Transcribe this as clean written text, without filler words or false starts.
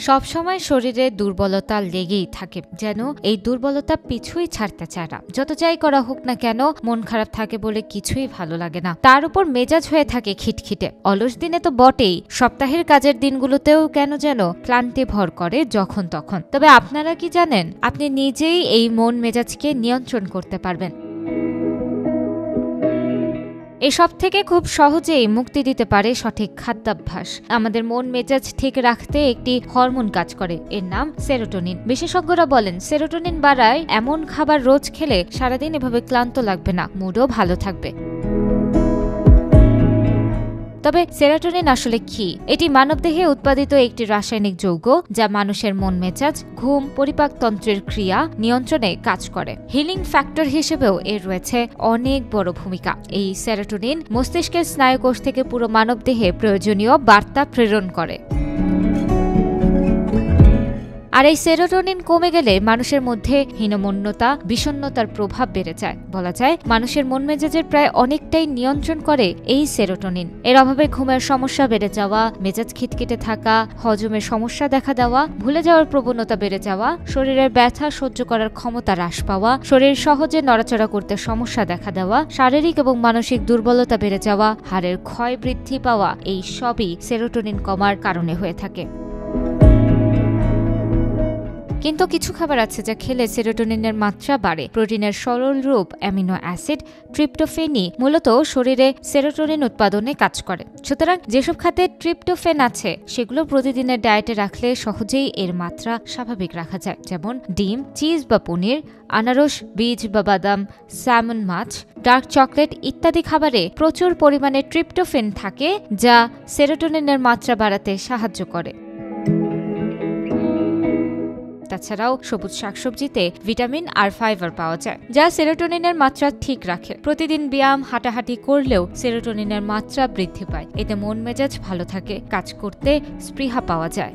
সবসময় শরীরে দুর্বলতা লেগেই থাকে, যেন এই দুর্বলতা পিছুই ছাড়তে চায় না। যত যাই করা হোক না কেন মন খারাপ থাকে বলে কিছুই ভালো লাগে না। তার উপর মেজাজ হয়ে থাকে খিটখিটে। অলস দিনে তো বটেই, সপ্তাহের কাজের দিনগুলোতেও কেন যেন ক্লান্তি ভর করে যখন তখন। তবে আপনারা কি জানেন, আপনি নিজেই এই মন মেজাজকে নিয়ন্ত্রণ করতে পারবেন। এসব থেকে খুব সহজেই মুক্তি দিতে পারে সঠিক খাদ্যাভ্যাস। আমাদের মন মেজাজ ঠিক রাখতে একটি হরমোন কাজ করে, এর নাম সেরোটোনিন। বিশেষজ্ঞরা বলেন সেরোটোনিন বাড়ায় এমন খাবার রোজ খেলে সারাদিন এভাবে ক্লান্ত লাগবে না, মুডও ভালো থাকবে। তবে সেরোটোনিন আসলে কি? এটি মানবদেহে উৎপাদিত একটি রাসায়নিক যৌগ যা মানুষের মন মেজাজ, ঘুম, পরিপাকতন্ত্রের ক্রিয়া নিয়ন্ত্রণে কাজ করে। হিলিং ফ্যাক্টর হিসেবেও এর রয়েছে অনেক বড় ভূমিকা। এই সেরোটোনিন মস্তিষ্কের স্নায়ুকোষ থেকে পুরো মানবদেহে প্রয়োজনীয় বার্তা প্রেরণ করে। আর এই সেরোটোনিন কমে গেলে মানুষের মধ্যে হীনমন্যতা, বিষণ্ণতার প্রভাব বেড়ে যায়। বলা যায় মানুষের মন মেজাজের প্রায় অনেকটাই নিয়ন্ত্রণ করে এই সেরোটোনিন। এর অভাবে ঘুমের সমস্যা বেড়ে যাওয়া, মেজাজ খিটখিটে থাকা, হজমের সমস্যা দেখা দেওয়া, ভুলে যাওয়ার প্রবণতা বেড়ে যাওয়া, শরীরের ব্যথা সহ্য করার ক্ষমতা হ্রাস পাওয়া, শরীর সহজে নড়াচড়া করতে সমস্যা দেখা দেওয়া, শারীরিক এবং মানসিক দুর্বলতা বেড়ে যাওয়া, হাড়ের ক্ষয় বৃদ্ধি পাওয়া, এই সবই সেরোটোনিন কমার কারণে হয়ে থাকে। কিন্তু কিছু খাবার আছে যা খেলে সেরোটোনিনের মাত্রা বাড়ে। প্রোটিনের সরল রূপ অ্যামিনো অ্যাসিড ট্রিপ্টোফেনই মূলত শরীরে সেরোটোনিন উৎপাদনে কাজ করে। সুতরাং যেসব খাদ্যে ট্রিপ্টোফেন আছে সেগুলো প্রতিদিনের ডায়েটে রাখলে সহজেই এর মাত্রা স্বাভাবিক রাখা যায়। যেমন ডিম, চিজ বা পনির, আনারস, বীজ বা বাদাম, স্যামন মাছ, ডার্ক চকলেট ইত্যাদি খাবারে প্রচুর পরিমাণে ট্রিপ্টোফেন থাকে যা সেরোটোনিনের মাত্রা বাড়াতে সাহায্য করে। তাছাড়াও সবুজ শাকসবজিতে ভিটামিন আর ফাইবার পাওয়া যায় যা সেরোটোনিনের মাত্রা ঠিক রাখে। প্রতিদিন ব্যায়াম, হাঁটাহাঁটি করলেও সেরোটোনিনের মাত্রা বৃদ্ধি পায়। এতে মন মেজাজ ভালো থাকে, কাজ করতে স্পৃহা পাওয়া যায়।